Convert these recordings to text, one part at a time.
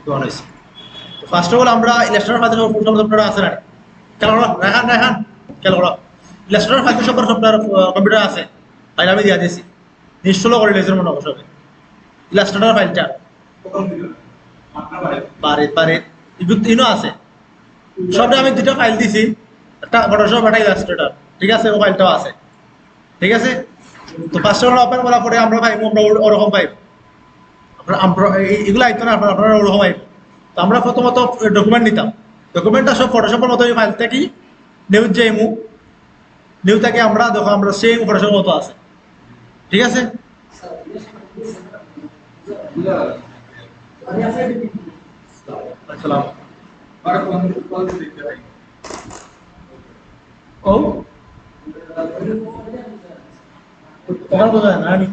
দেওয়া হয়েছে। First of all আমরা ইলাস্ট্রেটর ফাইল সফটওয়্যার আছে না খেলা করো রাখান রাখান খেলা করো ইলাস্ট্রেটর ফাইল সফটওয়্যার কম্পিউটার আছে ফাইল আমি দিয়া দিয়েছি ইনস্টল করে লেজের মনে অবশ্যই ইলাস্ট্রেটর ফাইলটা পারে পারে ইনো আছে সবটা আমি দুটো ফাইল দিছি একটা ফটোশপ একটা ইলাস্ট্রেটর ঠিক আছে ও ফাইলটাও আছে ঠিক আছে তো ফার্স্ট অফ অল ওপেন করার পরে আমরা পাইবো আমরা ওরকম পাইবো আমরা এগুলো আইতো না আপনারা ওরকম পাইবো তো আমরা প্রথমত ডকুমেন্ট নিতাম ডকুমেন্টটা সব ফটোশপের মতো এই ফাইল থেকে নিউজ যাইমু নিউ থেকে আমরা দেখো আমরা সেম ফটোশপের মতো আছে ঠিক আছে আসসালাম ও কখন বোঝা না আমি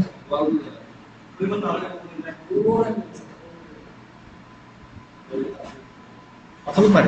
কথা বলতে পারি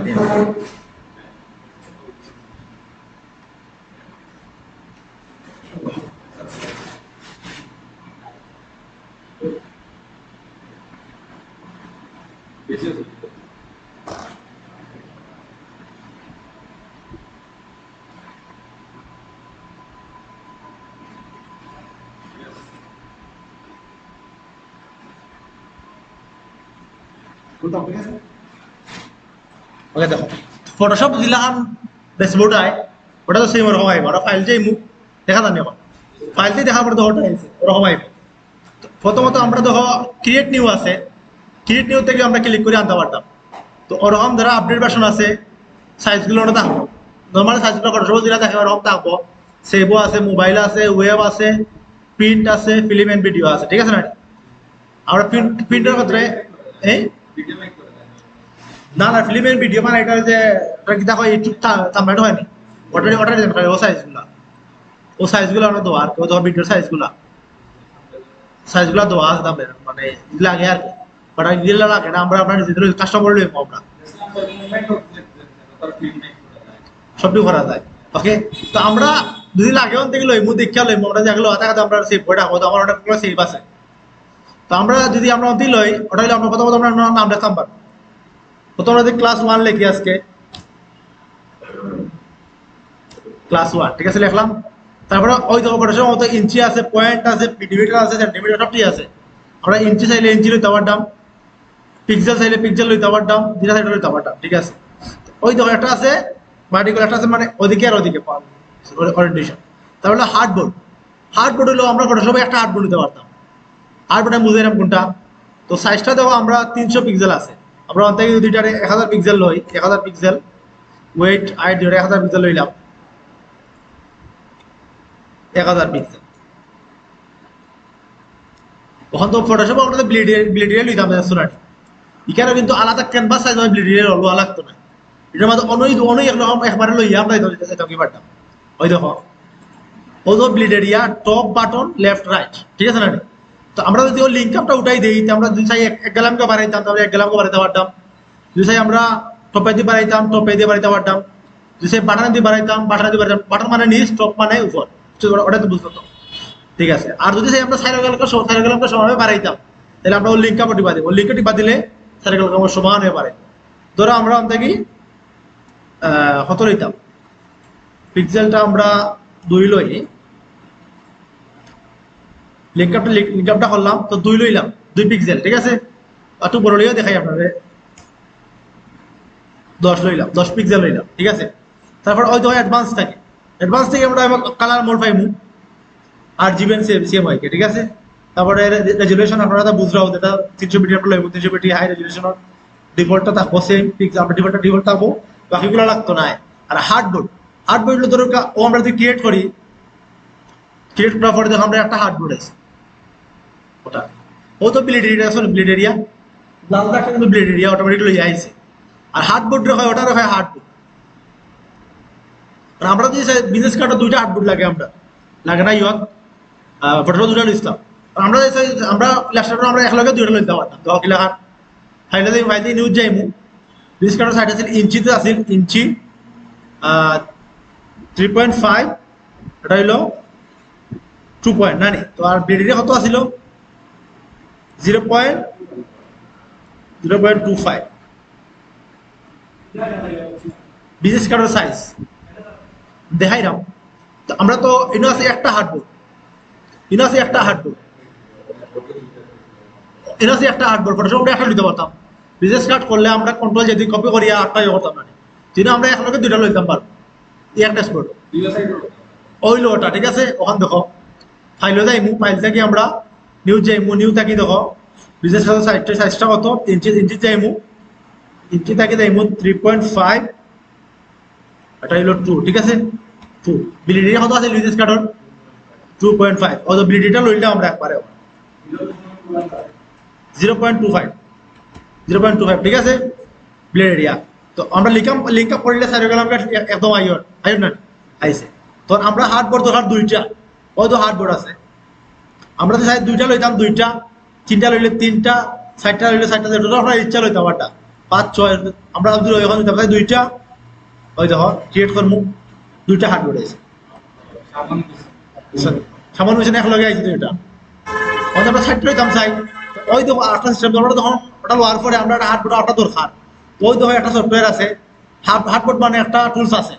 ওকে দেখো ফটোশপ দিলাম ড্যাশবোর্ড আয় ওটা তো সেম ওরকম আইব ওরা ফাইল যাই মুখ দেখা জানি এখন ফাইলটি দেখার পরে তো ওটা আইছে ওরকম আইব প্রথমত আমরা দেখো ক্রিয়েট নিউ আছে ক্রিয়েট নিউ থেকে আমরা ক্লিক করে আনতে পারতাম তো ওরকম ধরো আপডেট ভার্সন আছে সাইজগুলো ওটা থাকবো নর্মাল সাইজগুলো ফটোশপ যেটা দেখে ওরকম থাকবো সেভও আছে মোবাইল আছে ওয়েব আছে প্রিন্ট আছে ফিল্ম এন্ড ভিডিও আছে ঠিক আছে না আমরা প্রিন্টের ক্ষেত্রে এই না না ফিল্ম এন্ড ভিডিও মানে এটা যে কি দেখো ইউটিউব থাম্বনেল হয়নি ওটা ডিজাইন করে ও সাইজগুলো আমরা দেওয়া আর কি ধর ভিডিওর সাইজগুলো দেওয়া আছে দামের মানে লাগে আর কি বাট এগুলো লাগে না আমরা আপনার নিজেদের কাস্টমার লইব আমরা সবই করা যায় ওকে তো আমরা যদি লাগে থেকে লইমু দেখা লইমু আমরা যেগুলো আধা আমরা সেভ করে রাখবো আমার অনেকগুলো সেভ আছে তো আমরা যদি আমরা অন্তি লই ওটা হলে আমরা প্রথমত আমরা নাম রাখতাম পারবো প্রথম আমরা ক্লাস 1 লিখি আজকে ক্লাস 1 ঠিক আছে লিখলাম তারপরে ওই দেখো ফটোশপ মতো ইঞ্চি আছে পয়েন্ট আছে মিলিমিটার আছে সেন্টিমিটার সবটি আছে আমরা ইঞ্চি চাইলে ইঞ্চি লইতে পারতাম পিক্সেল চাইলে পিক্সেল লইতে পারতাম যেটা সাইড লইতে পারতাম ঠিক আছে ওই দেখো একটা আছে ভার্টিক্যাল একটা আছে মানে ওদিকে আর ওদিকে ওরিয়েন্টেশন তাহলে হার্ডবোর্ড হলো আমরা ফটোশপে একটা হার্ডবোর্ড নিতে পারতাম হার্ডবোর্ড আমি বুঝাইলাম কোনটা তো সাইজটা দেখো আমরা 300 পিক্সেল আছে আমরা অন থেকে দুইটারে 1000 পিক্সেল লই 1000 পিক্সেল ওয়েট হাইট দুইটা 1000 পিক্সেল লইলাম 1000 পিক্সেল তখন তো ফটোশপ আমরা তো ব্লিডিয়ে লইতাম সোনাটি এখানে কিন্তু আলাদা ক্যানভাস সাইজ হয় ব্লিডিয়ে লওয়া লাগতো না এটার মধ্যে অনই একরকম একবারে লইয়া আমরা এটা কি পারতাম ওই দেখো ও তো ব্লিডেরিয়া টপ বাটন লেফট রাইট ঠিক আছে না তো আমরা যদি ওই লিঙ্ক আপটা উঠাই দিই আমরা দুই সাইড এক গ্রামকে বাড়াইতাম তাহলে 1 গ্রামকে বাড়াইতে পারতাম দুই সাইড আমরা টপে দিয়ে বাড়াইতাম টপে দিয়ে বাড়াইতে পারতাম দুই সাইড বাটন দিয়ে বাড়াইতাম বাটন দিয়ে বাড়াইতাম বাটন মানে নিচ টপ মানে উপর ওটা তো বুঝতো তো ঠিক আছে আর যদি আমরা সাইকেলকে সমানভাবে বাড়াইতাম তাহলে আমরা ওই লিঙ্ক আপটা টিপা দিব ওই লিঙ্কটা টিপা দিলে সাইকেলকে আমরা সমান হয়ে পারে ধরো আমরা অন থেকে কত লইতাম পিক্সেলটা আমরা 2 লই লিঙ্ক আপটা করলাম তো 2 লইলাম 2 পিক্সেল ঠিক আছে একটু বড় লইও দেখাই আপনাদের 10 লইলাম 10 পিক্সেল লইলাম ঠিক আছে তারপর ওই তো অ্যাডভান্স থেকে আমরা কালার মোড পাইমু আর জিবেন সেম হয় ঠিক আছে তারপরে রেজুলেশন আপনারা তো বুঝরাও যেটা 320 আমরা লইব 320 হাই রেজুলেশন ডিফল্টটা থাকবো সেম পিক্সেল আমরা ডিফল্ট থাকবো বাকিগুলো লাগতো না আর হার্ডবোর্ড হলো ধরো ও আমরা যদি ক্রিয়েট করার পরে দেখো আমরা একটা হার্ডবোর্ড আছে ওটা ও তো ব্লিড এরিয়া লাল দাগটা কিন্তু ব্লিড এরিয়া অটোমেটিক লই আইছে আর হার্ডবোর্ড হয় ওটা হয় হার্ডবোর্ড আর আমরা যদি বিজনেস কার্ডে 2টা হার্ডবোর্ড লাগে আমরা লাগে না ইয়ত ফটোশপ 2টা লিখতাম আমরা ল্যাপটপে আমরা একলগে 2টা লইতে পারতাম তো কি লেখা ফাইলে নিউজ যাইমু বিজনেস কার্ডের সাইড আছে ইঞ্চিতে আছে ইঞ্চি 3.5 এটা হইলো 2 পয়েন্ট না তো আর ব্লিড এরিয়া কত আছিল 0.2 0.25 বিজনেস কার্ডের সাইজ দেখাই নাও। তো আমরা তো ইনো আছে একটা হার্ডবোর্ড, ইনো আছে একটা হার্ডবোর্ড, ইনো আছে একটা হার্ডবোর্ড ফটোশপ আমরা একটা নিতে পারতাম। বিজনেস কার্ড করলে আমরা কন্ট্রোল যদি কপি করি আটটা করতাম না, কিন্তু আমরা একলগে দুইটা লইতাম পারবো এক ড্যাশবোর্ড ওই লোটা। ঠিক আছে, ওখান দেখো ফাইলও যাইমু, ফাইল থাকি আমরা নিউ যাইমু, নিউ থাকি দেখো বিজনেস কার্ডের সাইজটা কত, ইঞ্চি যাইমু, ইঞ্চি থাকি যাইমু 3.5, এটা হলো 2। ঠিক আছে 2 বিলিডি কত আছে বিজনেস কার্ডের 2.5, অত বিলিডিটা লইলে আমরা একবারে 0.25 ঠিক আছে ব্লেড এরিয়া। তো আমরা লিঙ্ক আপ করলে সাইড গেলাম একদম আইন না আইছে। তো আমরা হার্ডবোর্ড দরকার দুইটা, হয়তো হার্ডবোর্ড আছে, আমরা তো সাইড দুইটা লইতাম, দুইটা তিনটা লইলে তিনটা, সাইডটা লইলে সাইডটা, যেটা আপনার ইচ্ছা লইতাম একটা 5 6 আমরা এখন লইতাম দুইটা। ওই দেখো ক্রিয়েট করবো দুইটা হার্ডবোর্ড আছে, সামান্য মেশিন একলগে আইছে দুইটা, আমরা সাইড লইতাম সাইড। ওই দেখো আটটা সিস্টেম আমরা তখন ওটা লোয়ার পরে আমরা একটা হার্ডবোর্ড আটটা দরকার। ওই দেখো একটা সফটওয়্যার আছে, হার্ডবোর্ড মানে একটা টুলস আছে,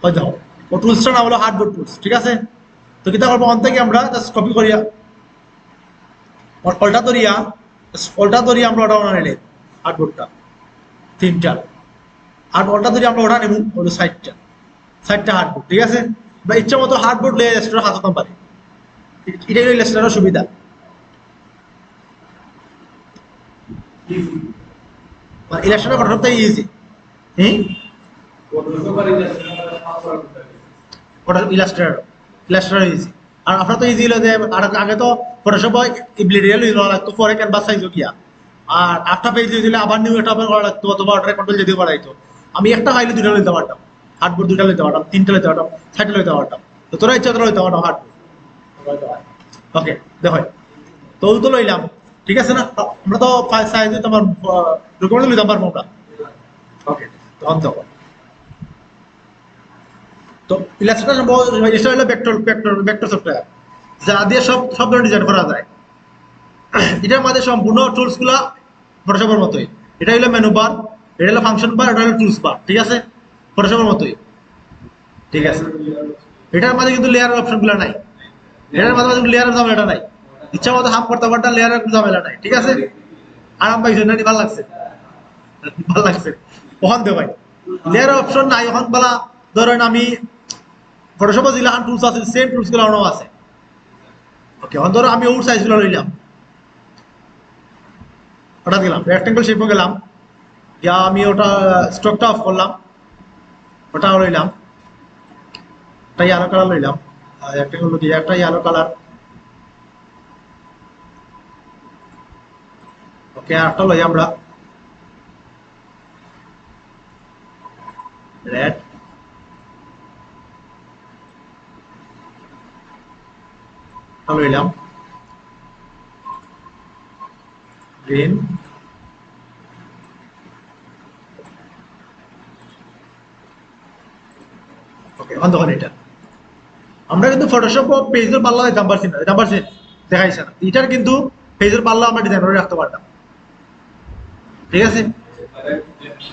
ওই দেখো ও টুলসটা না হলো হার্ডবোর্ড টুলস। ঠিক আছে, তো কিতা করবো অন থেকে আমরা জাস্ট কপি করিয়া পল্টা ধরিয়া আমরা ওটা ওনা নিলে হার্ডবোর্ডটা তিনটা, আর পল্টা ধরিয়া আমরা ওটা নেব হলো সাইডটা হার্ডবোর্ড। ঠিক আছে, বা ইচ্ছা মতো হার্ডবোর্ড লেগে রেস্টোরেন্ট হাতাতে পারি, এটাই হলো রেস্টোরেন্টের সুবিধা। ইলেকশনের ফটোশপটা ইজি, ওটা ইলাস্ট্রেটর ইজি। আর আপনার তো ইজি হলো যে আগে তো ফটোশপ ব্লিডিয়াল লওয়া লাগতো, পরে ক্যানভাস সাইজও গিয়া, আর একটা পেজ দিলে আবার নিউ এটা করা লাগতো, অথবা অর্ডার কন্ট্রোল যদি করা হইতো। আমি একটা ফাইলে দুইটা লইতে পারতাম, হার্ডবোর্ড দুইটা লইতে পারতাম, তিনটা লইতে পারতাম, সাইডটা লইতে পারতাম। তো তোরা ইচ্ছা তোরা লইতে পারতাম হার্ডবোর্ড। ওকে দেখো তো তো লইলাম। ঠিক আছে না, আমরা তো সাইজ তোমার ডকুমেন্ট লইতাম পারবো আমরা। ওকে তখন তো ইলাস্ট্রেটর এটা হলো ভেক্টর সফটওয়্যার, যা দিয়ে সব ধরনের ডিজাইন করা যায়। এটার মধ্যে সম্পূর্ণ টুলস গুলা ফটোশপের মতোই। এটা হলো মেনু বার, এটা হলো ফাংশন বার, এটা হলো টুলস বার। ঠিক আছে, ফটোশপের মতোই। ঠিক আছে, এটার মধ্যে কিন্তু লেয়ারের অপশন গুলা নাই, এটার মধ্যে লেয়ারের ঝামেলাটা নাই, ইচ্ছা মতো হাফ করতে পারতাম, লেয়ারের ঝামেলা নাই। ঠিক আছে, আরাম পাইছে না, ভালো লাগছে, ভালো লাগছে। ওখান দে ভাই লেয়ারের অপশন নাই, ওখান বলা ধরেন আমি ফটোশপে যেগুলো টুলস আছে সেম টুলস গুলো আছে। ওকে, ধরো আমি ওর সাইজ গুলো লইলাম, ওটা দিলাম, রেক্টেঙ্গল শেপও গেলাম, ইয়া আমি ওটা স্ট্রোকটা অফ করলাম, ওটা লইলাম, একটা ইয়েলো কালার লইলাম, রেক্টেঙ্গল দিয়ে একটা ইয়েলো কালার। ওকে, আরটা লই আমরা রেড, লইলাম গ্রিন, ওকে তখন এটা আমরা কিন্তু ফটোশপ পেজের পাল্লা দিতাম পারছি না, দিতাম পারছি দেখাইছে না, এটার কিন্তু পেজের পাল্লা আমরা ডিজাইন করে রাখতে পারতাম। ঠিক আছে,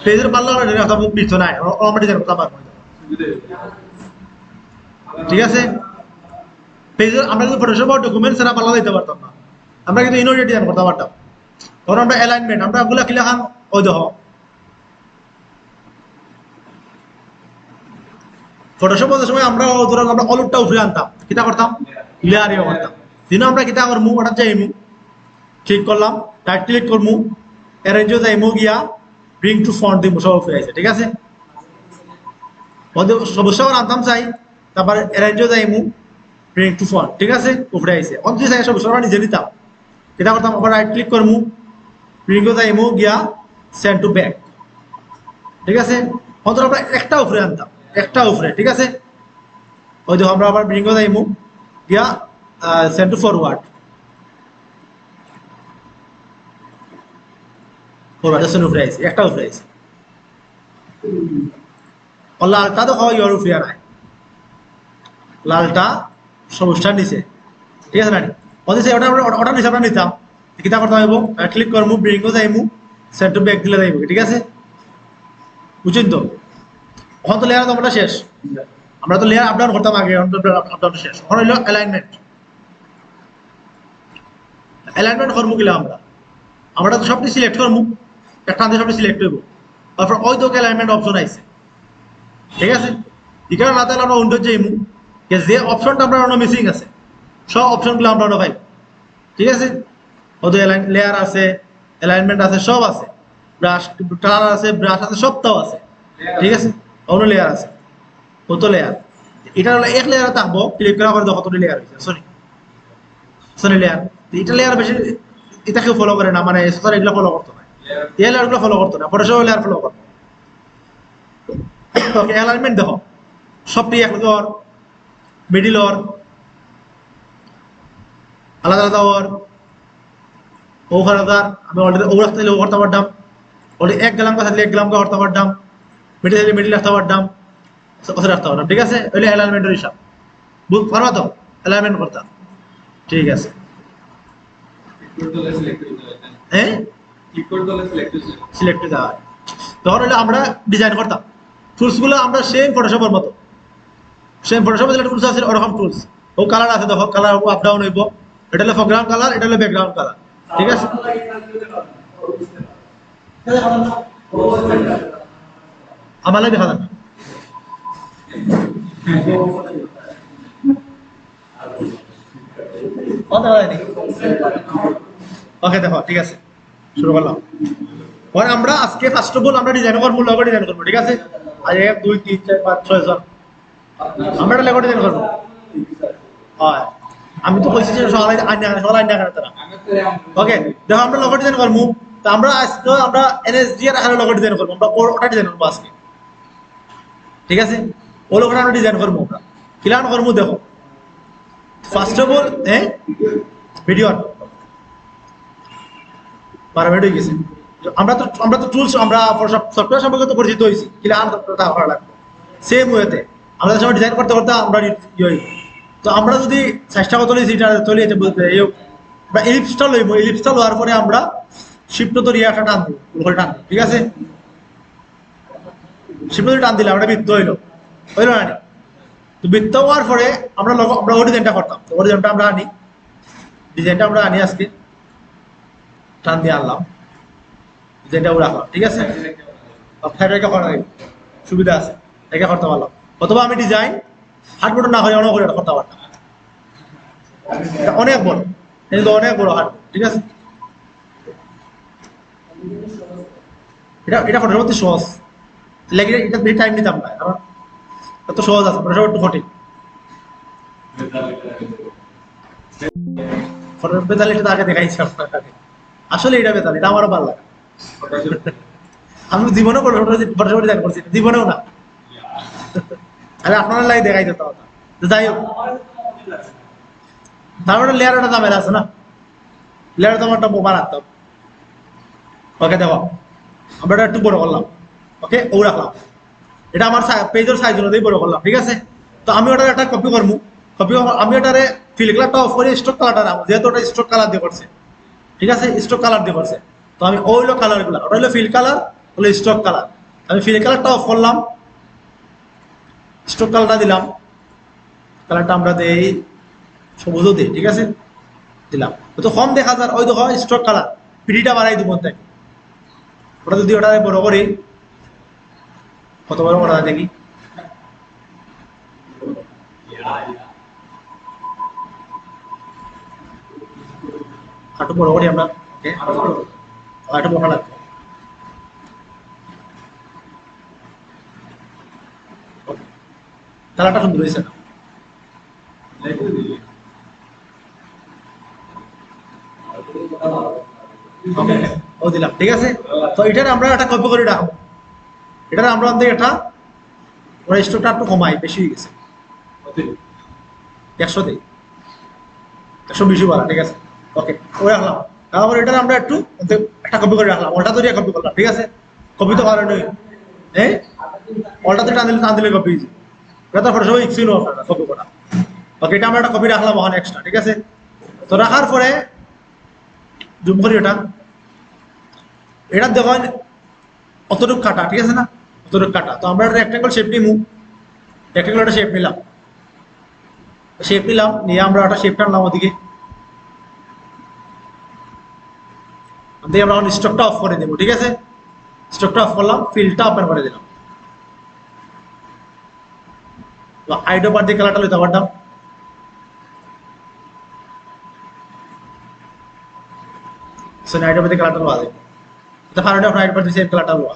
পেজের পাল্লা আমরা ডিজাইন রাখতে পিছু নাই, আমরা ডিজাইন করতে পারবো। ঠিক আছে, পেজের আমরা কিন্তু ফটোশপ ডকুমেন্টস এরা পাল্লা দিতে পারতাম না, আমরা কিন্তু ইনোরিয়া ডিজাইন করতে পারতাম। তখন আমরা অ্যালাইনমেন্ট আমরা ওগুলা কি লেখাম, ওই দেখো ফটোশপের সময় আমরা ধরো আমরা অলুটটা উঠে আনতাম, কিতা করতাম লেয়ারিও করতাম। দিনও আমরা কিতা করমু, ওটা যাইমু, ঠিক করলাম, রাইট ক্লিক করমু, অ্যারেঞ্জও যাইমু, গিয়া ব্রিং টু ফন্ট দিমু, সব উঠে আছে। ঠিক আছে, সমস্যা আনতাম চাই, তারপর অ্যারেঞ্জও যাইমু, ব্রিং টু ফন্ট। ঠিক আছে, উপরে আইছে, অন্তত চাই সমস্যা আমরা নিজে নিতাম, কিতা করতাম আবার রাইট ক্লিক করমু, ব্রিংও যাইমু, গিয়া সেন্ড টু ব্যাক। ঠিক আছে, অন্তত আমরা একটা উপরে আনতাম, একটা উপরে। ঠিক আছে, ওই দেখো আমরা আবার ব্রিংও যাইমু, গিয়া সেন্ড টু ফরওয়ার্ড, উপরে আইছে, একটা উপরে আইছে। লালটা তো হয় ইউর উপরে নাই, লালটা সবুজটা নিচে। ঠিক আছে না, ওটা নিচে আমরা নিতাম, কিতা করতে হইব ক্লিক করবো ব্রিঙ্গও যাইমু সেন্ড টু ব্যাক দিলে যাইব ঠিক আছে বুঝছেন তো এখন তো লেয়ার আমরা শেষ আমরা তো লেয়ার আপডাউন করতাম আগে আপডাউন শেষ এখন হইলো অ্যালাইনমেন্ট করবো কিলা আমরা তো সবটি সিলেক্ট করবো একটা আনতে সবটি সিলেক্ট হইব তারপর ওই তো অ্যালাইনমেন্ট অপশন আইছে ঠিক আছে এখানে না তাহলে আমরা উইন্ডো যাইমু যে অপশনটা আমরা মিসিং আছে সব অপশনগুলো আমরা পাই ঠিক আছে ওদের লেয়ার আছে অ্যালাইনমেন্ট আছে সব আছে ব্রাশ কালার আছে ব্রাশ আছে সবটাও আছে ঠিক আছে অন্য লেয়ার আছে কত লেয়ার এটা হলো এক লেয়ার থাকবো ক্লিক করার পরে কতটি লেয়ার হয়েছে সরি লেয়ার এটা লেয়ার বেশি এটা কেউ ফলো করে না মানে সরি এগুলো ফলো করতো না এই লেয়ারগুলো ফলো করতো না ফটোশপ লেয়ার ফলো করতো ওকে অ্যালাইনমেন্ট দেখো সবটি এক ওর মিডিল ওর আলাদা আলাদা ওর ওভার আদার আমি অলরেডি ও রাখতে ও করতে পারতাম অলরেডি এক গ্রাম থাকলে এক গ্রাম করতে পারতাম মিডিল থাকলে মিডিল রাখতে পারতাম কথা রাখতে পারতাম ঠিক আছে ওইলে অ্যালাইনমেন্টের হিসাব বুঝ পারবা তো অ্যালাইনমেন্ট করতাম ঠিক আছে হ্যাঁ সিলেক্ট দেওয়া তখন হলে আমরা ডিজাইন করতাম টুলসগুলো আমরা সেম ফটোশপের মতো সেম ফটোশপের যেটা টুলস আছে ওরকম টুলস ও কালার আছে দেখো কালার আপ ডাউন হইব এটা হলো ফোরগ্রাউন্ড কালার এটা হলো ব্যাকগ্রাউন্ড কালার ঠিক আছে আমার দেখা যাবে ওকে দেখো ঠিক আছে শুরু করলাম পরে আমরা আজকে ফার্স্ট অফ অল আমরা ডিজাইন করবো লগো ডিজাইন করবো ঠিক আছে আজ 1 2 3 4 5 6 জন আমরা লগো ডিজাইন করবো হয় আমি তো কইছি যে সবাই আইনা তারা ওকে দেখো আমরা লগো ডিজাইন করবো তো আমরা আজকে আমরা এনএসডি এর আকারে লগো ডিজাইন করবো আমরা ওটা ডিজাইন করবো আজকে ঠিক আছে ও লগোটা আমরা ডিজাইন করবো আমরা কিলান করবো দেখো first of all video permit হয়ে গেছে আমরা তো টুলস আমরা সফটওয়্যার সম্পর্কে তো পরিচিত হয়েছি কিলান তা ভালো লাগবে সেম ওয়েতে আমরা সময় ডিজাইন করতে করতে আমরা তো আমরা যদি চেষ্টা করতে যেটা চলে যেতে বলতে বা ইলিপসটা লইব ইলিপসটা লওয়ার পরে আমরা শিফট ধরে একটা টান দিব উপরে টান ঠিক আছে শিফট ধরে টান দিলে আমরা বৃত্ত হইলো না তো বৃত্ত হওয়ার পরে আমরা ও ডিজাইনটা করতাম তো ও ডিজাইনটা আমরা আনি আজকে টান দিয়ে আনলাম ডিজাইনটা রাখলাম ঠিক আছে সাইডে করা সুবিধা আছে এটা করতে পারলাম অথবা আমি ডিজাইন হার্ড বোর্ড না হয় অনেক করে করতে পারতাম অনেক বড় কিন্তু অনেক বড় হার্ড ঠিক আছে এটা ফটোগ্রাফি সহজ লেগে এটা বেশি টাইম নিতাম না কারণ এত সহজ আছে ফটোগ্রাফি একটু কঠিন ফটোগ্রাফি বেতালিটা আগে দেখাইছি আপনাকে আসলে এটা বেতাল এটা আমারও ভালো লাগে আমি জীবনেও ফটোগ্রাফি ডিজাইন করছি জীবনেও না আরে আপনারা লাই দেখাই দিতে কথা যাই হোক তারপরে লেয়ার একটা ঝামেলা আছে না লেয়ার তো একটা বোমা রাখতাম ওকে দেখো আমরা এটা একটু বড় করলাম ওকে ও রাখলাম এটা আমার পেজের সাইজ অনুযায়ী বড় করলাম ঠিক আছে তো আমি ওটার একটা কপি করবো আমি ওটারে ফিল কালারটা অফ করে স্টক কালারটা রাখবো যেহেতু ওটা স্টক কালার দিয়ে করছে ঠিক আছে স্টক কালার দিয়ে করছে তো আমি ওইলো কালারগুলো ওটা হলো ফিল কালার হলো স্টক কালার আমি ফিল কালারটা অফ করলাম স্টক কালারটা দিলাম কালারটা আমরা দেই সবুজও দিই ঠিক আছে দিলাম তো কম দেখা যায় ওই দেখো স্টক কালার পিডিটা বাড়াই দিব তাই ওটা যদি ওটা বড় করি কত বড় করা দেখি একটু বড় করি আমরা একটু বড় লাগবে কালারটা সুন্দর হয়েছে না ও দিলাম ঠিক আছে তো এটার আমরা একটা কপি করে রাখবো এটার আমরা এটা ওরা স্টকটা একটু কমাই বেশি হয়ে গেছে 100 দিই 120 বাড়া ঠিক আছে ওকে ও রাখলাম তারপর এটার আমরা একটু একটা কপি করে রাখলাম ওটা ধরে কপি করলাম ঠিক আছে কপি তো ভালো নয় ওটাতে টান দিলে কপি এটা তো ফটোশপ ইক্সিন আপনারা কপি করা ওকে এটা আমরা একটা কপি রাখলাম ওখানে এক্সট্রা ঠিক আছে তো রাখার পরে জুম করি এটা, এটা দেখেন অতটুকু কাটা, ঠিক আছে না, অতটুকু কাটা। তো আমরা রেক্টেঙ্গল শেপ নিমু, রেক্টেঙ্গল একটা শেপ নিলাম, নিয়ে আমরা একটা শেপ টানলাম ওদিকে, দিয়ে আমরা স্টকটা অফ করে দেবো, ঠিক আছে। স্টকটা অফ করলাম, ফিল্ডটা ওপেন করে দিলাম। তো আইডো পার দিয়ে কালারটা লইতে পারতাম, আইডো পার দিয়ে কালারটা লোয়া দেবো, তো ফার্স্টে আপনার আইডো পার দিয়ে সেম কালারটা লোয়া,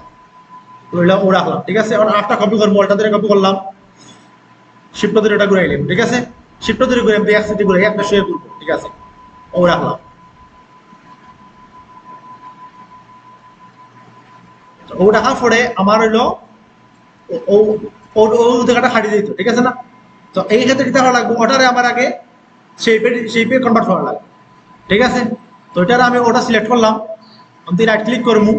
তো এটা ও রাখলাম, ঠিক আছে। এখন আটটা কপি করবো, ওটা ধরে কপি করলাম, শিফট ধরে এটা ঘুরাইলাম, ঠিক আছে। শিফট ধরে ঘুরে এক সাইডে ঘুরে একটা শুয়ে ঘুরবো, ঠিক আছে, ও রাখলাম। ও রাখার পরে আমার হইলো ও ও জায়গাটা খাটি দিত, ঠিক আছে না। তো এই ক্ষেত্রে কি করা লাগবে, ওটারে আমার আগে শেপে কনভার্ট করা লাগবে, ঠিক আছে। তো এটারে আমি ওটা সিলেক্ট করলাম, আমি রাইট ক্লিক করবো,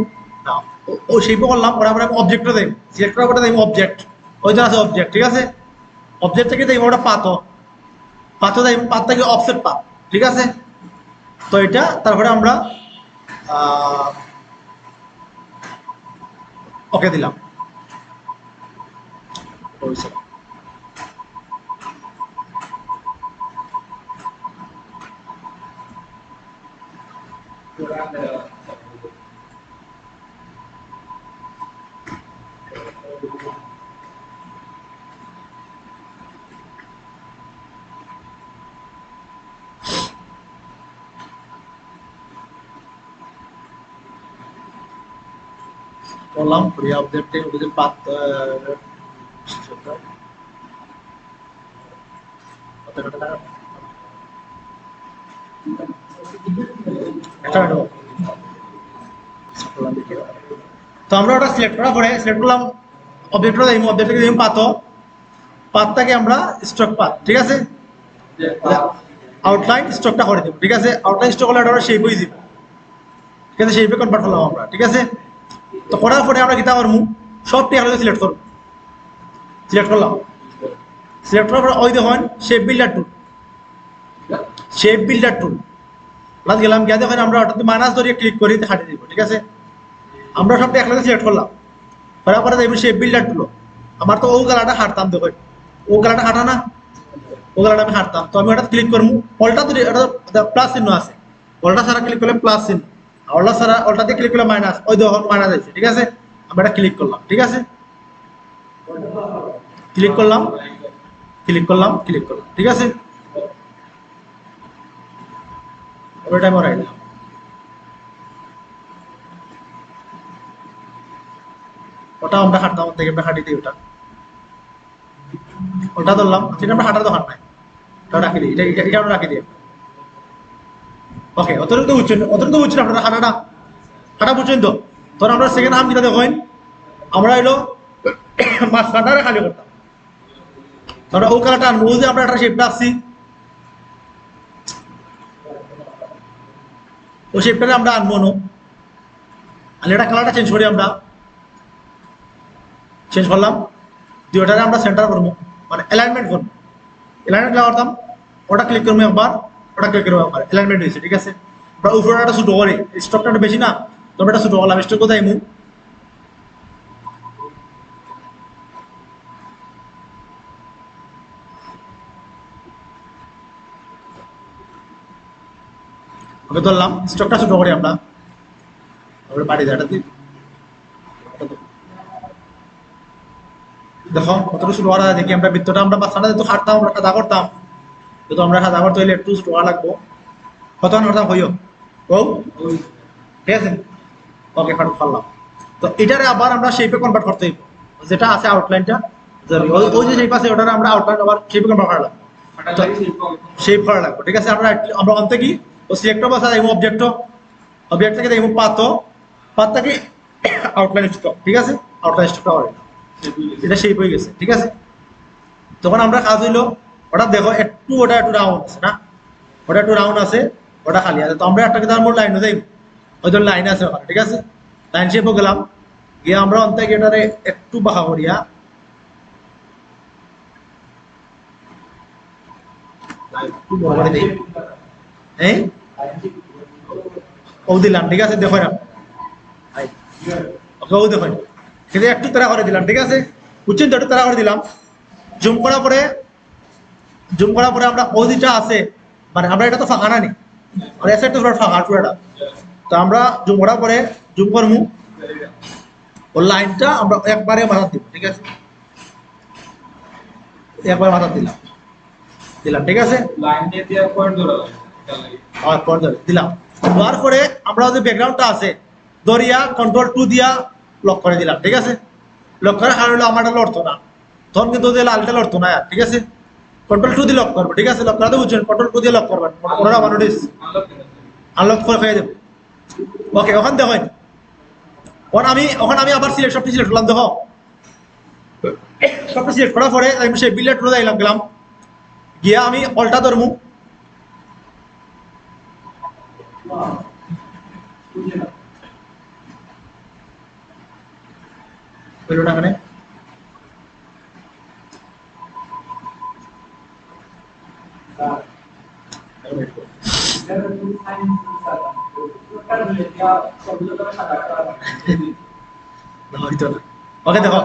ও শেপও করলাম, ওরা আমি অবজেক্টও দেব, সিলেক্ট করার পরে দেব অবজেক্ট, ওই যে আছে অবজেক্ট, ঠিক আছে। অবজেক্ট থেকে দেব ওটা পাতো দেব, পাত থেকে অফসেট পাত, ঠিক আছে। তো এটা তারপরে আমরা ওকে দিলাম, করলাম ফ্রি অবজেক্টে ওদের পাত তো আমরা ওটা সিলেক্ট করার পরে সিলেক্ট করলাম অবজেক্টটা দেব, অবজেক্টকে দেব পাতো, পাতটাকে আমরা স্ট্রোক পাত, ঠিক আছে। আউটলাইন স্ট্রোকটা করে দেব, ঠিক আছে। আউটলাইন স্ট্রোক হলে ওটা শেপ হয়ে যাবে, ঠিক আছে, শেপে কনভার্ট করলাম আমরা, ঠিক আছে। তো করার পরে আমরা কিতা করবো, সব টেক্সট সিলেক্ট করব, সিলেক্ট করলাম, সিলেক্ট করার পরে ওই দেখুন শেপ বিল্ডার টুল প্লাস গেলাম, গিয়ে দেখেন আমরা ওটাতে মাইনাস ধরিয়ে ক্লিক করি হাঁটে দিব, ঠিক আছে। আমরা সবটা একসাথে সিলেক্ট করলাম, করার পরে দেখবেন শেপ বিল্ডার টুল, আমার তো ও গালাটা হাঁটতাম, দেখুন ও গালাটা হাঁটা না, ও গালাটা আমি হাঁটতাম, তো আমি ওটা ক্লিক করবো, অল্টা ধরে ওটা প্লাস চিহ্ন আছে, অল্টা ছাড়া ক্লিক করলে প্লাস চিহ্ন, অল্টা ছাড়া অল্টাতে ক্লিক করলে মাইনাস, ওই দেখুন মাইনাস আছে, ঠিক আছে। আমরা এটা ক্লিক করলাম, ঠিক আছে, ক্লিক করলাম, ঠিক আছে। ওটা আমি রাখলাম, ওটা আমরা হাঁটতাম থেকে আমরা হাঁটি দিই, ওটা ধরলাম, সেটা আমরা হাঁটার দোকান নাই, ওটা রাখি দিই, এটা আমরা রাখি দিই, ওকে। অতটুকু বুঝছেন আপনারা, হাঁটা বুঝছেন তো। তখন আমরা সেকেন্ড হাম যেটা দেখেন, আমরা এলো মাঝখানটারে খালি করতাম, আমরা ও কালারটা আনবো, যে আমরা একটা শেপটা আসছি, ও শেপটারে আমরা আনবো নো, আর এটা কালারটা চেঞ্জ করি, আমরা চেঞ্জ করলাম, দুইটারে আমরা সেন্টার করবো, মানে অ্যালাইনমেন্ট করবো, অ্যালাইনমেন্ট করতাম, ওটা ক্লিক করবো একবার, ওটা ক্লিক করবো একবার, অ্যালাইনমেন্ট হয়েছে, ঠিক আছে। আমরা উপরে একটা ছোট করে, স্টকটা বেশি না, তো আমরা একটা ছোট করলাম, স্টক কোথায় মু, ওকে ধরলাম, স্টকটা ছোট করি আমরা, বাড়ি যায় এটা দেখো কতটুকু শুরু করা দেখি, আমরা বৃত্তটা আমরা বাচ্চাটা যেহেতু হাঁটতাম, আমরা সাদা করতাম, যেহেতু আমরা সাদা করতে হইলে একটু শুরু লাগবো, কত করতাম হইও ও, ঠিক আছে, ওকে ফাড়লাম। তো এটারে আবার আমরা শেপে কনভার্ট করতে হইব, যেটা আছে আউটলাইনটা, ওই যে শেপ আছে ওটারে আমরা আউটলাইন আবার শেপে কনভার্ট করা লাগবে, শেপ করা লাগবে, ঠিক আছে। আমরা অন্তে কি ও সিলেক্টর বসা যাইব, অবজেক্ট থেকে দেখবো পাত থেকে আউটলাইন স্টক, ঠিক আছে, আউটলাইন স্টকটা হবে, এটা শেপ হয়ে গেছে, ঠিক আছে। তখন আমরা কাজ হইলো, ওটা দেখো ওটা একটু রাউন্ড আছে না, ওটা একটু রাউন্ড আছে, ওটা খালি আছে, তো আমরা একটা কিন্তু আমার লাইন যাই, ওই জন্য লাইন আছে ওখানে, ঠিক আছে। লাইন শেপও গেলাম, গিয়ে আমরা অন্তে এটারে একটু বাঁকা করিয়া, একটু বড় করে দিই, এই ও দিলাম, ঠিক আছে, দেখো না ওকে, ও দেখো সেটা একটু তারা করে দিলাম, ঠিক আছে, বুঝছেন তো, একটু তারা করে দিলাম। জুম করার পরে আমরা ও যেটা আছে, মানে আমরা এটা তো ফাঁকা না নি, মানে এসে তো ফাঁকা পুরোটা, তো আমরা জুম করার পরে জুম করবো, ও লাইনটা আমরা একবারে মাথা দিব, ঠিক আছে, একবার মাথা দিলাম, ঠিক আছে, লাইন দিয়ে দিয়ে পয়েন্ট ধরা যায় আর পর দিলাম, দেওয়ার পরে আমরা যে ব্যাকগ্রাউন্ডটা আছে দরিয়া কন্ট্রোল 2 দিয়া লক করে দিলাম, ঠিক আছে, লক করার কারণ হলো আমারটা লড়তো না, তখন কিন্তু ওদের লালটা লড়তো না, ঠিক আছে, কন্ট্রোল 2 দিয়ে লক করবো, ঠিক আছে, লক করাতে বুঝছেন, কন্ট্রোল 2 দিয়ে লক করবেন, ওনারা নোটিস আনলক করে খেয়ে দেবো। ওকে, ওখান দেখেন, ওখানে আমি আবার সবটি সিলেক্ট করলাম, দেখো সবটি সিলেক্ট করার পরে আমি সেই বিলেট রোজ আইলাম গেলাম, গিয়া আমি অল্টা ধরমু, বেরোটা এখানে ওকে দেখো,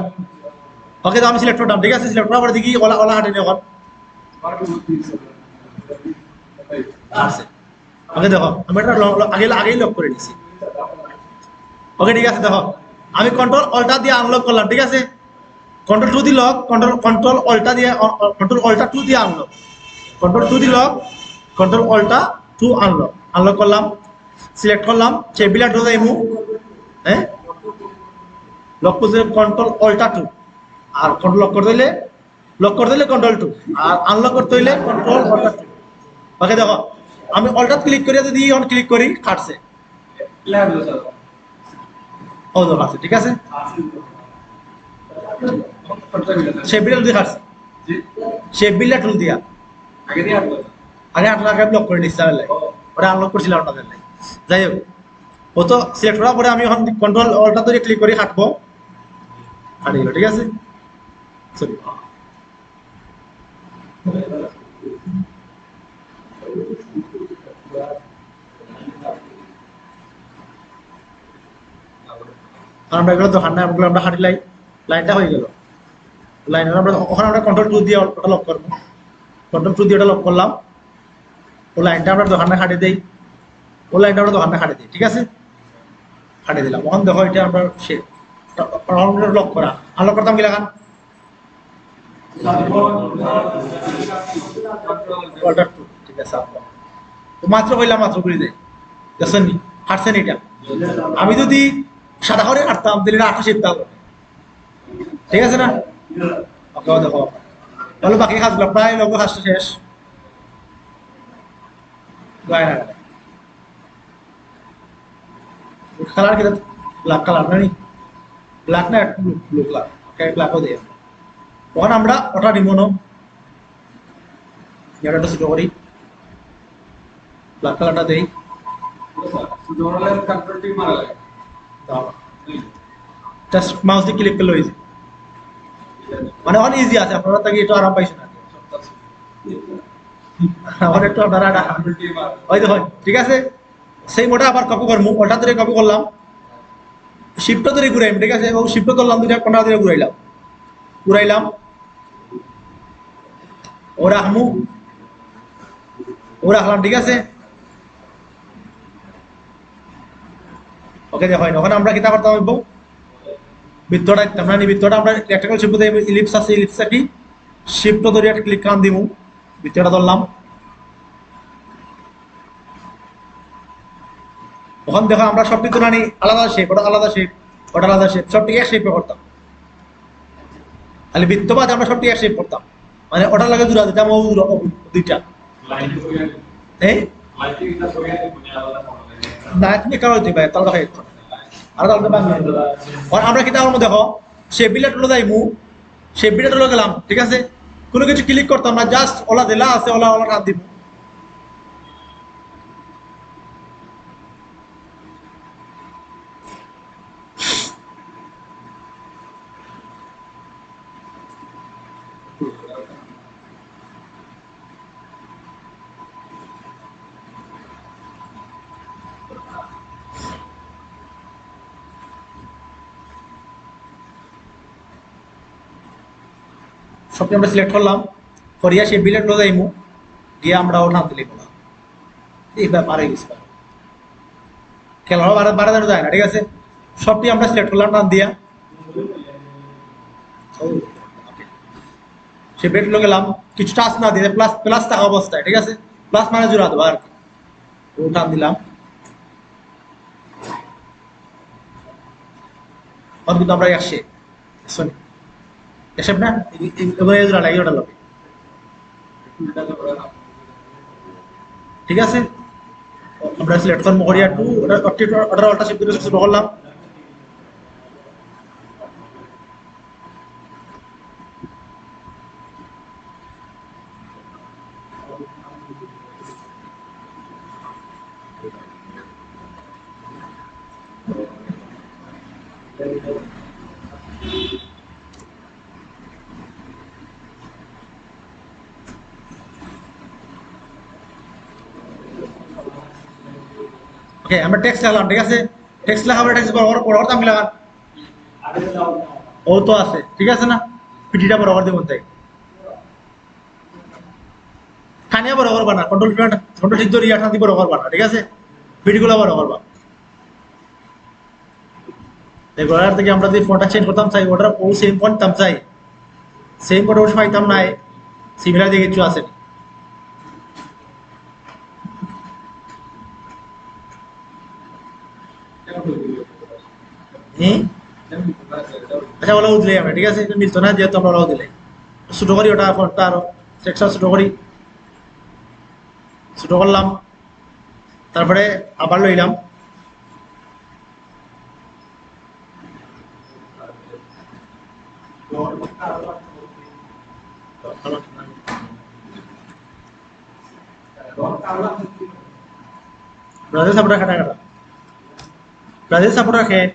ওকে তো আমি সিলেক্ট করলাম, ঠিক আছে, সিলেক্ট করার পরে দেখি ওলা ওলা হাঁটেনি এখন আসছে, ওকে দেখো আমি এটা আগেই লক করে নিছি, ওকে ঠিক আছে, দেখো আমি কন্ট্রোল অল্টা দিয়ে আনলক করলাম, ঠিক আছে, কন্ট্রোল 2 দিয়ে লক, কন্ট্রোল অল্টা দিয়ে কন্ট্রোল অল্টা 2 দিয়ে আনলক, কন্ট্রোল 2 দিয়ে লক, কন্ট্রোল অল্টা 2 আনলক করলাম, সিলেক্ট করলাম, সেই বিলাট রোজ আইমু, হ্যাঁ লক করতে কন্ট্রোল অল্টা 2, আর কন্ট্রোল লক করতে হইলে কন্ট্রোল 2, আর আনলক করতে হইলে কন্ট্রোল অল্টা 2। ওকে দেখো আমি অল্টা ক্লিক করে যদি অন ক্লিক করি কাটছে, ও দেখো আছে, ঠিক আছে, সে বিল্লা টুল দিয়ে কাটছে, সে বিল্লা টুল দিয়া আগে 8 লাখ ব্লক করে নিচ্ছে, ওরা আনলক করছিল আপনাদের নাই, যাই হোক ও তো সিলেক্ট করার পরে আমি এখন কন্ট্রোল অল্টা ধরে ক্লিক করে কাটবো, কাটে গেল, ঠিক আছে, সরি আমরা এগুলো দোকান না, ওগুলো আমরা হাঁটি লাইনটা হয়ে গেল, লাইন আমরা ওখানে আমরা কন্ট্রোল 2 দিয়ে ওটা লক করবো, কন্ট্রোল 2 দিয়ে ওটা লক করলাম, ও লাইনটা আমরা দোকানে হাঁটে দেই, ও লাইনটা আমরা দোকানে হাঁটে দিই, ঠিক আছে, হাঁটে দিলাম, ওখান দেখো এটা আমরা সে লক করা, আনলক করতাম কি লাগান অল্টার 2, ঠিক আছে, মাত্র কইলাম মাত্র করে দেয়, দেখছেন নি হাঁটছেন এটা, আমি যদি সাদা করে হাঁটতাম তাহলে 28 শিখতাম, ঠিক আছে না, ওকে দেখো তাহলে বাকি কাজগুলো প্রায় লোক কাজটা শেষ, কালার কি ব্ল্যাক কালার না, ব্ল্যাক না একটু ব্লু কালার, ওকে ব্ল্যাকও দেয়, তখন আমরা ওটা রিমোনো এটা ছোট করি, ব্ল্যাক কালারটা দেই, জাস্ট মাউস দিয়ে ক্লিক করলে হয়েছে, মানে অনেক ইজি আছে, আপনারা তাকে একটু আরাম পাইছেন না, আমার একটু আপনারা ওই দেখুন, ঠিক আছে, সেই মোটা আবার কপি করবো, ওটা ধরে কপি করলাম, শিফট ধরে ঘুরাইম, ঠিক আছে, এবং শিফট করলাম দুইটা কোনা ধরে ঘুরাইলাম ও রাখমু, ও রাখলাম, ঠিক আছে, ওকে দেখো ওখানে আমরা কিতা করতে হবে, বৃত্তটা আমরা বৃত্তটা আমরা ইলেকট্রিক্যাল শিফট দিয়ে ইলিপস আছে, ইলিপসটা কি শিফট ধরে একটা ক্লিক কান দিমু, বৃত্তটা ধরলাম, ওখানে দেখো আমরা সব বৃত্ত নানি আলাদা শেপ, ওটা আলাদা শেপ, ওটা আলাদা শেপ, সবটি এক শেপে করতাম, খালি বৃত্ত বাদ আমরা সবটি এক শেপ করতাম, মানে ওটার লাগে জোড়া দিতাম, ও দুইটা এই না তুমি কারো দিতে পারে তাহলে দেখো আর তাহলে বাংলা, আর আমরা কিতা আমার দেখো সে বিলেট হলো যাইমু, সে বিলেট হলো গেলাম, ঠিক আছে, কোনো কিছু ক্লিক করতাম না, জাস্ট ওলা দিলা আছে ওলা ওলা টান দিব, সবটি আমরা সিলেক্ট করলাম করিয়া সেই বিলেট লো যাইমু গিয়ে আমরা ও টান দিলে করলাম এই ব্যাপারে ইউজ করা খেলা বারে জানো যায় না ঠিক আছে সবটি আমরা সিলেক্ট করলাম টান দিয়া সে বেট লো গেলাম কিছু টাচ না দিয়ে প্লাস প্লাস থাকা অবস্থায় ঠিক আছে প্লাস মানে জোড়া দেবো আর কি ও টান দিলাম কিন্তু আমরা আসে শুনি এসব না এবার জোড়া লাগে ওটা লোকে ঠিক আছে আমরা সিলেক্ট করবো করিয়া টু ওটা অল্টা শিফট করে শুরু করলাম ওকে আমরা টেক্সট লাগলাম ঠিক আছে টেক্সট লাগাবো টেক্সট বড় দাম লাগান ও তো আছে ঠিক আছে না পিটিটা বরাবর দেবো তাই খানিয়া বরাবর বানা কন্ট্রোল ঠিক ধরে ইয়াটা দিয়ে বরাবর বানা ঠিক আছে পিটিগুলো বরাবর বানা এবার থেকে আমরা যদি ফোনটা চেঞ্জ করতাম চাই ওটার ও সেম পয়েন্ট তাম চাই সেম পয়েন্ট ওর পাইতাম নাই সিমিলার দিয়ে কিছু আছে আচ্ছা ওলা উঠলে আমরা ঠিক আছে মিলতো না যেহেতু আমরা ওলা দিলে ছোট করি ওটা ফোনটা আরো সেকশন ছোট করি ছোট করলাম তারপরে আবার লইলাম ব্রাজিল সাপোর্টার কাটা কাটা ব্রাজিল সাপোর্টার খেয়ে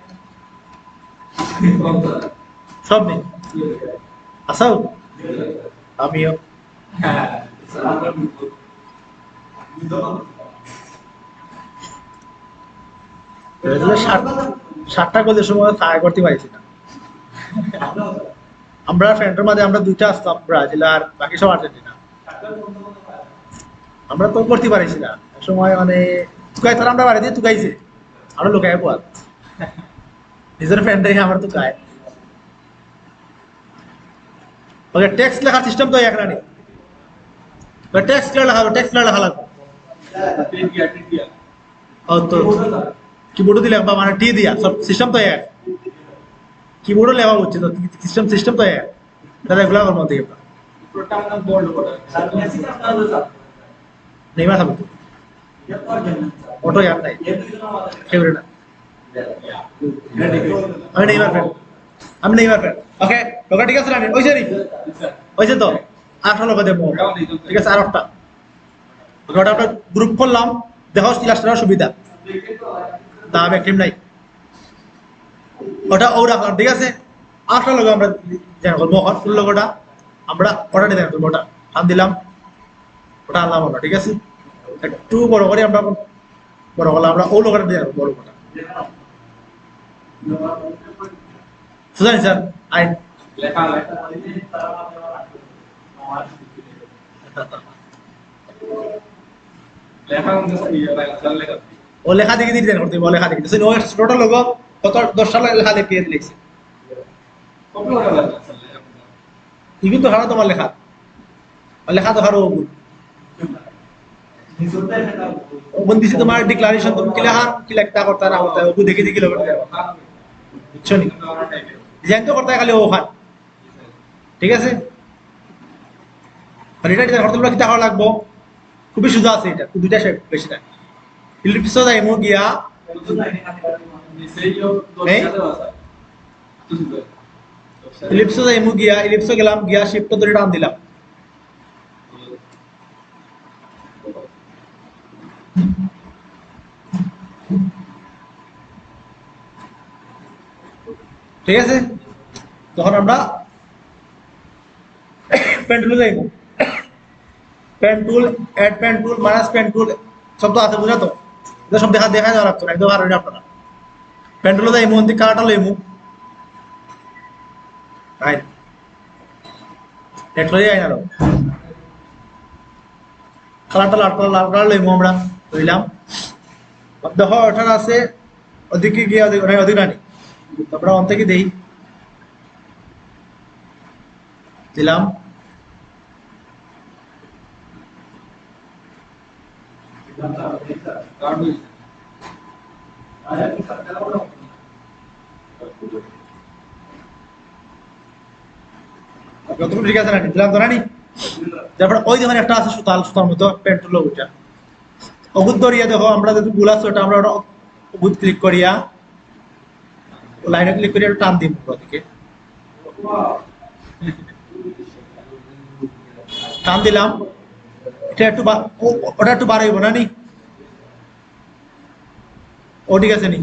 সব নেই আসাও আমিও সাতটা গোলের সময় ট্রাই করতে পারছি না আমরা ফ্রেন্ডের মাঝে আমরা দুইটা আসতাম ব্রাজিল আর বাকি সব আর্জেন্টিনা আমরা তো করতে পারিছি না সময় মানে তুকাই তারা আমরা বাড়ি দিয়ে তুকাইছে আমরা লুকায় পোয়াল নিজের ফ্রেন্ড রেখে আমার তুকায় ওকে টেক্সট লেখার সিস্টেম তো এক রানি টেক্সট লেখা লাগবে ও তো কিবোর্ড দিলে বা মানে টি দিয়া সব সিস্টেম তো এক কিবোর্ডও লেখা উচিত সিস্টেম তো এক দাদা এগুলা করবো থেকে নেইমার থাকবে অটো ইয়ার নাই ফেভারিট না আমি নেইমার ফ্রেন্ড ওকে ওকে ঠিক আছে রানি ওইছে তো 8 লোক দেবো ঠিক আছে আর একটা ওকে ওটা আমরা গ্রুপ করলাম দেখো লাস্টের সুবিধা তা টিম নাই ওটা ও রাখলাম ঠিক আছে 8 লোক আমরা জানা করবো ফুল লোকটা আমরা ওটা ডিজাইন করবো ওটা টান দিলাম ওটা আনলাম আমরা ঠিক আছে একটু বড় করে আমরা বড় করলাম আমরা ও লোকটা ডিজাইন করবো বড় লোকটা সুজানি স্যার আই ও লেখা দেখে দিয়ে ডিজাইন করতে হবে লেখা দেখে ও টোটাল লোক কত 10টা লেখা দেখিয়ে লিখছে ইভেন তো হারা তোমার লেখা লেখা তো হারো বন্দিছি তোমার ডিক্লারেশন তুমি কি লেখা কি লেখতা করতে না হতে ও দেখে দেখে লোক বুঝছো নি ডিজাইন তো করতে খালি ওখান ঠিক আছে আর এটা ডিজাইন করতে হলে কি টাকা লাগবে খুবই সোজা আছে এটা দুইটা শেপ বেশি না ইলিপসো যাইমু গিয়া ইলিপসো যাইমু গিয়া ইলিপসো গেলাম গিয়া শিফট ধরে টান দিলাম ঠিক আছে তখন আমরা পেন টুলে যাইব pen tool add pen tool minus pen tool সব তো আছে বুঝা তো এটা সব দেখা যাওয়া লাগতো না একদম আর আপনারা পেন টুলে যাইব অন্তি কাটা লইমু রাইট নেট লই আইন আরো কালারটা লাল কালার লইমু আমরা লইলাম দেখো ওঠার আছে ওদিকে গিয়ে অধিক রানি আমরা অন থেকে দেই দিলাম যতটুকু ঠিক আছে রানি দিলাম তো রানি তারপরে ওই দেখেন একটা আছে সুতার মতো পেন্টুল ওটা অগুদ ধরিয়া দেখো আমরা যদি গুলা আছে ওটা আমরা ওটা অগুদ ক্লিক করিয়া লাইনে ক্লিক করিয়া টান দিব ওদিকে টান দিলাম এটা একটু ওটা একটু বার হইব না নি ও ঠিক আছে নি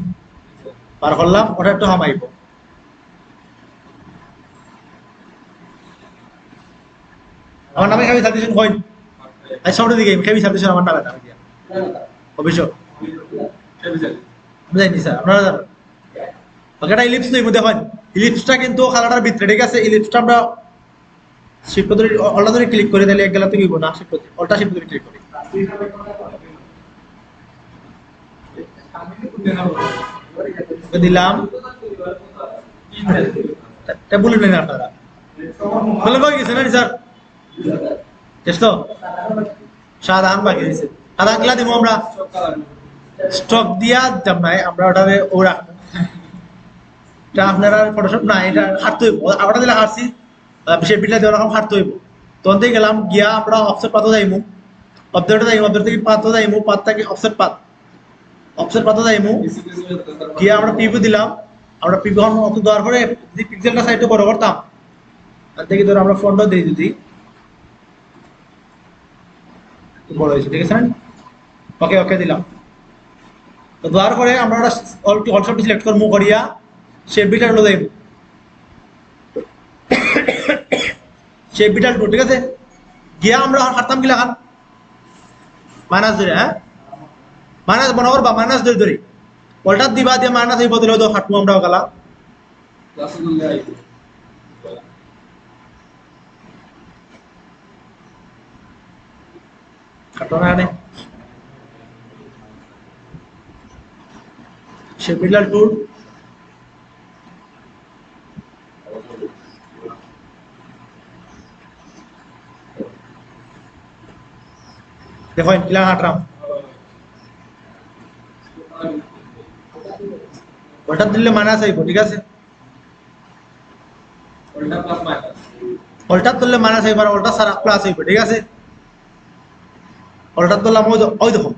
বার করলাম ওটা একটু হামাইব আমার নামে খেবি সাজেশন কইন আই সামনের দিকে খেবি সাজেশন আমার নামে নামে দিয়া অভিষেক আমি জানি স্যার আপনারা জানেন ওকেটা ইলিপস নই দেখেন ইলিপসটা কিন্তু কালারটার ভিতরে ঠিক আছে ইলিপসটা আমরা শিফট ধরে অল্টা ধরে ক্লিক করে দিলে এক গেলা তো কি না শিফট অল্টা শিফট ধরে ক্লিক করি দিলাম তা বলুন না আপনারা বলে কই গেছে না স্যার চেষ্টা সাধারণ বাকি দিয়েছে সাধারণ গেলা দিব আমরা স্টক দিয়া যাব না আমরা ওটারে ও রাখবো এটা আপনারা ফটোশপ না এটা হাঁটতে হইব আমরা দিলে হাঁটছি সে বিটলা দেওয়ার রকম হাঁটতে হইব তখন থেকে গেলাম গিয়া আমরা অফসেট পাতা যাইমু অবজেক্টে যাইমু অবজেক্ট থেকে পাতা যাইমু পাত থেকে অফসেট পাতা যাইমু গিয়া আমরা পিভি দিলাম আমরা পিভি হন অত দেওয়ার পরে যদি পিক্সেলটা সাইডে বড় করতাম আর থেকে ধরে আমরা ফন্টও দিয়ে দিই বড় হয়েছে ঠিক আছে না ওকে ওকে দিলাম তো দেওয়ার পরে আমরা অলসবটি সিলেক্ট করবো করিয়া শেপ বিটার হলো যাইব শেপ বিটার টু ঠিক আছে গিয়া আমরা হারতাম কি লাগান মাইনাস ধরে হ্যাঁ মাইনাস মনে করবা মাইনাস ধরে পল্টার দিবা দিয়ে মাইনাস হইব দিলে তো হাঁটবো আমরা ওকালা হাঁটো না আনে শেপ বিটার টুল দেখো কিলা হাঁটরাম ওটা দিলে মাইনাস আইব ঠিক আছে ওল্টা তুললে মাইনাস আইব আর ওল্টা সারা প্লাস আইব ঠিক আছে ওল্টা তুললাম ওই দেখো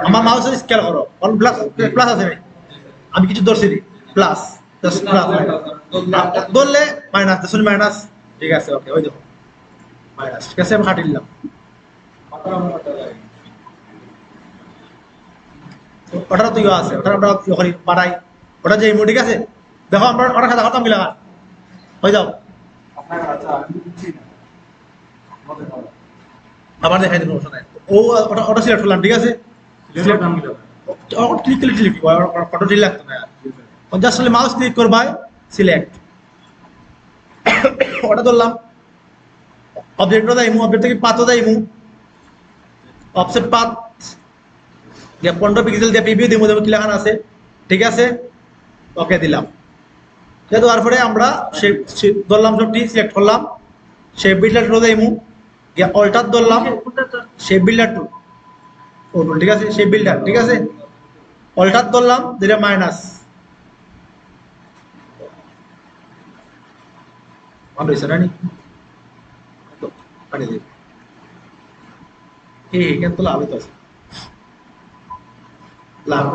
আমার মাউসের স্কেল করো অন প্লাস আছে ভাই আমি কিছু ধরছি প্লাস প্লাস ধরলে মাইনাস দেখুন মাইনাস ঠিক আছে ওকে ওই দেখো মাইনাস ঠিক আছে আমি হাঁটি দিলাম ওটা তো ইয়ে আছে ওটা আমরা ইয়ে করি বাড়াই ওটা যে ঠিক আছে দেখো আমরা ওটা খাতা খতম গিলা হয়ে যাও আবার দেখাই দেবো ওটা ও ওটা সিলেক্ট করলাম ঠিক আছে ক্লিক ক্লিক ফটো ঠিক লাগতো না জাস্ট মাউস ক্লিক করবাই সিলেক্ট ওটা ধরলাম অবজেক্টটা যাইমু অবজেক্ট থেকে পাতও যাইমু অফসেট পাত যে 15 পিক্সেল দিয়ে প্রিভিউ দিব কি লেখা আছে ঠিক আছে ওকে দিলাম এটা দেওয়ার পরে আমরা ধরলাম সবটি সিলেক্ট করলাম শেপ বিল্ডার টুল যাইমু গিয়া অল্টার ধরলাম শেপ বিল্ডার টুল ও ঠিক আছে শেপ বিল্ডার ঠিক আছে অল্টার ধরলাম দিলে মাইনাস ভালো হয়েছে না নি পানি দিই কেন তো লাভ তো আছে লাভ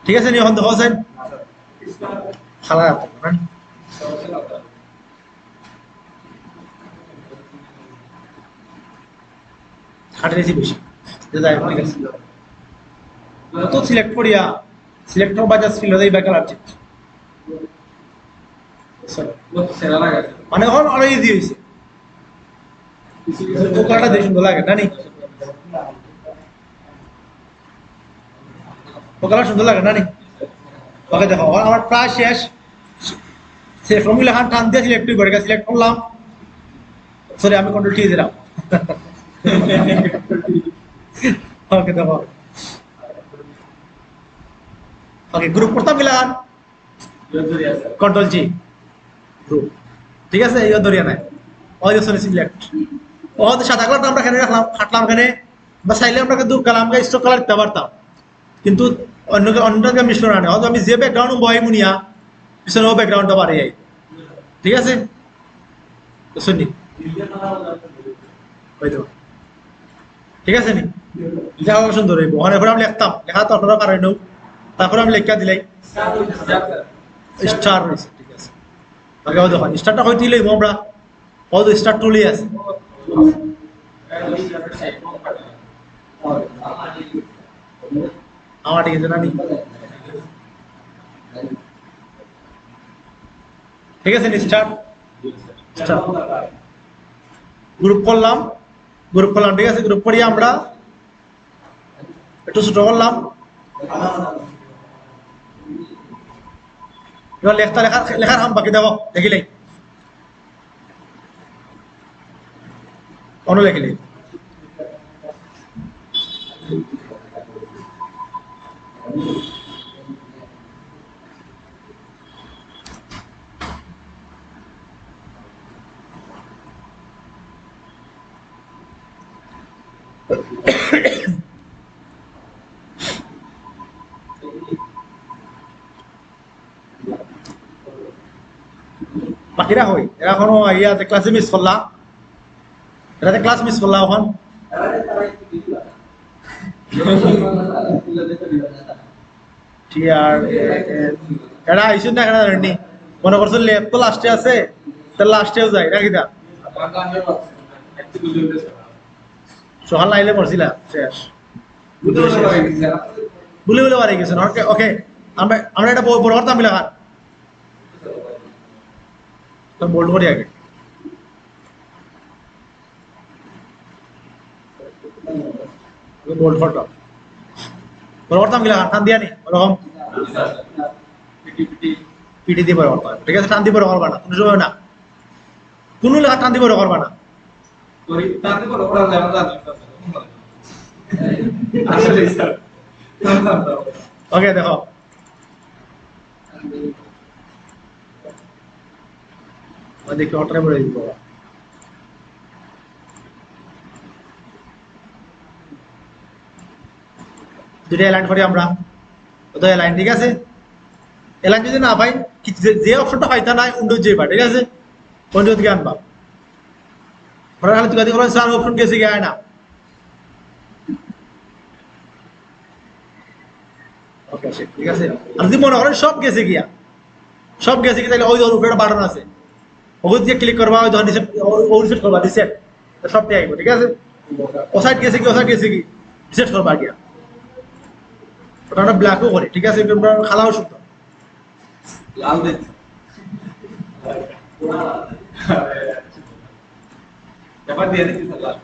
ঠিক আছে নি এখন দেখো স্যার খালা রাখতে না খাটে বেশি বেশি যাই ঠিক আছে তো সিলেক্ট করিয়া সিলেক্ট বাজাজ ফিল হয়ে যাই কালার চেঞ্জ মানে এখন আরো ইজি হয়েছে ও কালারটা দেখে সুন্দর লাগে না নি ও কালার সুন্দর লাগে না নি ওকে দেখো আমার প্রায় শেষ সে ফর্মুলা খান টান দিয়ে সিলেক্ট করে সিলেক্ট করলাম, সরি আমি কন্ট্রোল টি দিলাম। ওকে দেখো, ওকে গ্রুপ করতাম মিলান, কন্ট্রোল জি গ্রুপ, ঠিক আছে এই ধরিয়া নাই ওই সরি সিলেক্ট ও হয়তো সাদা কালারটা আমরা এখানে রাখলাম খাটলাম এখানে, বা চাইলে আমরা কিন্তু কালাম স্ট্রোক কালার দিতে পারতাম, কিন্তু অন্য মিশ্রণ আনে হয়তো আমি যে ব্যাকগ্রাউন্ড বয় মুনিয়া পিছনে ও ব্যাকগ্রাউন্ডটা বাড়ি যাই, ঠিক আছে শুনি ওই তো ঠিক আছে নি যা সুন্দর হইব। এরপর আমি লিখতাম, লেখা তো আপনারা পারেন, তারপরে আমি লেখা দিলাই স্টার রয়েছে, ঠিক আছে আগে দেখুন স্টারটা হয়তো লইব আমরা, হয়তো স্টার টুলি আছে আমার ঠিক আছে না নি, ঠিক আছে নি স্টার গ্রুপ করলাম, ঠিক আছে গ্রুপ করিয়ে আমরা একটু ছোট করলাম, এবার লেখার হাম বাকি দেব দেখিলেই অন্য লেখিলেই বাকিরা হই এরা এখনো ইয়াতে ক্লাসে মিস করলাম, এটাতে ক্লাস মিস করলাম এখন এরা আইসুন না এখানে জানি মনে করছো লেপ তো লাস্টে আছে, তার লাস্টেও যায় নাকি দা সকাল আইলে পড়ছিলা শেষ বলে বলে বাড়ি গেছেন। ওকে ওকে আমরা এটা বড় করতাম লেখার বোল্ড করি আগে, বোল্ড ফটো বড় করতাম গিলা টান দিয়া নি ওরকম পিটি দিয়ে বড় করতাম, ঠিক আছে টান দিয়ে বড় করবা না কোনো সময় না, কোনো লেখা টান দিয়ে বড় করবা না, ওকে দেখো দেখি অটারে বলে দিব দুটো অ্যালাইন করি আমরা, তো অ্যালাইন ঠিক আছে, অ্যালাইন যদি না পাই যে অপশনটা পাইতা না উইন্ডোজ যে পাই ঠিক আছে উইন্ডোজ থেকে আনবা পরে খালি তুই করেন স্যার অপশন গেছে গিয়ে না, ওকে ঠিক আছে। আর যদি মনে করেন সব গেছে গিয়া তাহলে ওই উপরে বাটন আছে ওগুলো দিয়ে ক্লিক করবা, ওই ধর রিসেট করবা, রিসেট সবটাই আইব, ঠিক আছে ও সাইড গেছে কি রিসেট করবা গিয়া ওটা আমরা ব্ল্যাকও করি, ঠিক আছে আমরা খালাও শুনতাম লাল দেখ ব্যাপার দিয়ে দেখি স্যার লাল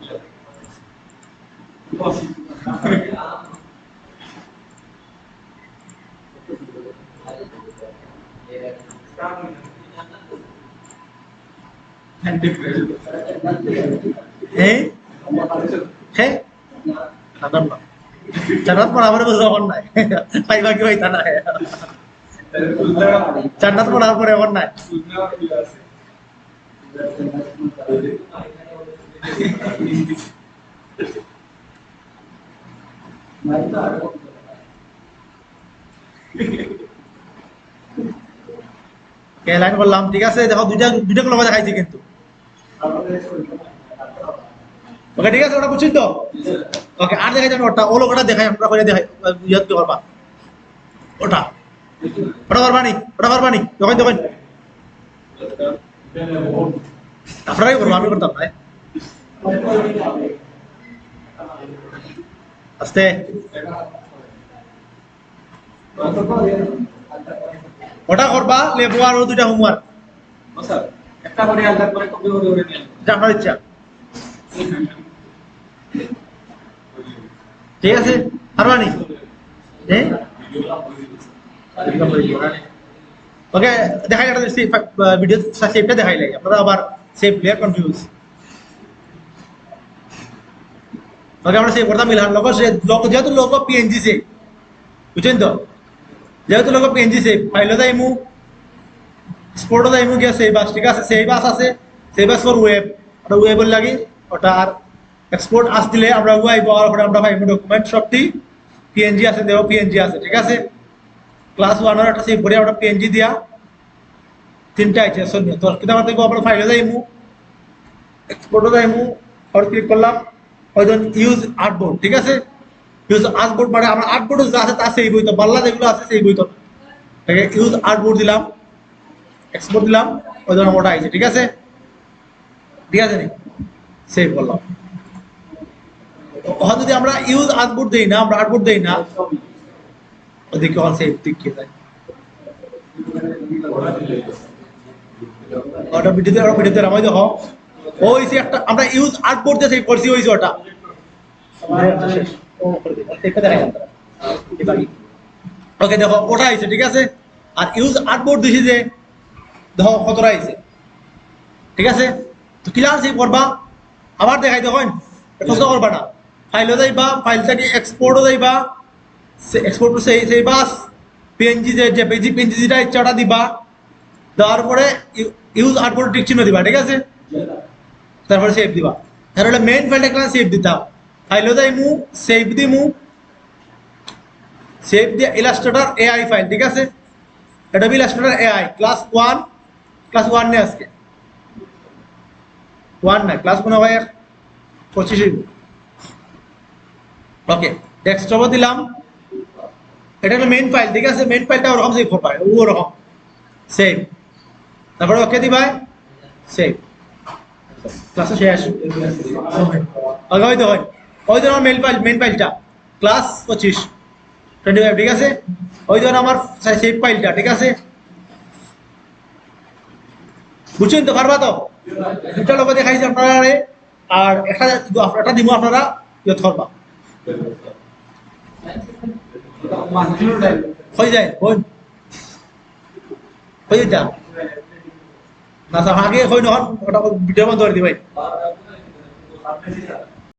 চান্নাত পড়া আমার যখন নাই পাইবা কি পাইতা না চান্নাত পড়ার পরে এখন নাই লাইন করলাম, ঠিক আছে দেখো দুইটা লগে দেখাইছি কিন্তু ওকে ঠিক আছে ওটা বুঝছেন তো, ওকে আর দেখাই যাবেন ওটা ও লোকটা দেখাই আমরা করে দেখাই ইয়াদ কি করবা ওটা পারবা নি তখন আপনারাই করবো আমি করতাম না আস্তে ওটা করবা লেবু আর ও দুইটা হোমওয়ার্ক স্যার একটা করে আলাদা করে কপি করে নিন যা আপনার ইচ্ছা, ঠিক আছে পারবা নি ওকে দেখাই একটা ভিডিও সেভটা দেখাইলাই আপনারা আবার সেভ প্লেয়ার কনফিউজ ওকে আমরা সেভ করতাম মিলহান লোক যেহেতু লোক পিএনজি সেভ বুঝছেন তো যেহেতু লোক পিএনজি সেভ ফাইলও যাইমু স্পোর্টও যাইমু গিয়া সেভ বাস ঠিক আছে সেভ বাস আছে সেভ বাস ফর ওয়েব ওটা ওয়েবের লাগি ওটা আর এক্সপোর্ট আস দিলে আমরা ওয়াইব আর পরে আমরা পাইমু ডকুমেন্ট সবটি পিএনজি আছে দেও পিএনজি আছে ঠিক আছে ক্লাস 1 এর একটা সেভ করে আমরা পিএনজি দিয়া তিনটা আছে শুনুন তো কিটা করতে আমরা ফাইলে যাইমু এক্সপোর্টও যাইমু আর ক্লিক করলাম ওইজন ইউজ আর্টবোর্ড ঠিক আছে ইউজ আর্টবোর্ড মানে আমরা আর্টবোর্ড যা আছে তা সেই বই তো বাংলা যেগুলো আছে সেই বই তো ঠিক আছে ইউজ আর্টবোর্ড দিলাম এক্সপোর্ট দিলাম ওইজন ওটা আইছে ঠিক আছে নি সেভ করলাম ওহা যদি আমরা ইউজ আর্টবোর্ড দেই না আমরা আর্টবোর্ড দেই না ওদিকে অন সেভ দেখিয়ে যায় ওটা ভিডিওতে রামাই দেখো ওইছে একটা আমরা ইউজ আর্টবোর্ড দিয়ে সেভ করছি ওইছে ওটা ওকে দেখো ওটা আইছে ঠিক আছে আর ইউজ আর্টবোর্ড দিছি যে দেখো কতটা আইছে ঠিক আছে তো ক্লিয়ার সেভ করবা আবার দেখাই দেখুন কষ্ট করবা না ফাইলও যাইবা ফাইলটাকে এক্সপোর্টও যাইবা এক্সপোর্ট টু সেই বাস পিএনজি যে জেপিজি পিএনজি যেটা ইচ্ছা ওটা দিবা দেওয়ার পরে ইউজ আর্টবোর্ড টিক চিহ্ন দিবা ঠিক আছে তারপরে সেভ দিবা তাহলে মেইন ফাইলটা ক্লাস সেভ দিতাম ফাইলও যাইমু সেভ দিমু সেভ দিয়া ইলাস্ট্রেটর এআই ফাইল ঠিক আছে এটা বি ইলাস্ট্রেটর এআই ক্লাস 1 নে আজকে 1 না ক্লাস কোন ভাই 25 ওকে ডেস্কটপে দিলাম এটা হলো মেইন ফাইল ঠিক আছে মেইন ফাইলটা ওরকম সেভ করবা ওরকম সেভ তারপরে ওকে দিবা সেভ ক্লাসে শেষ আগে হয়তো হয় ওই ধরুন মেইন ফাইলটা ক্লাস 25 25 ঠিক আছে ওই ধরুন আমার সেভ ফাইলটা ঠিক আছে বুঝছেন তো পারবা তো দুটা লোক দেখাইছে আপনারা আর একটা দিব আপনারা ইয়ে ধরবা হয়ে যায় হয়ে যা না আগে হই নহন ওটা ভিডিও বন্ধ করে দিবাই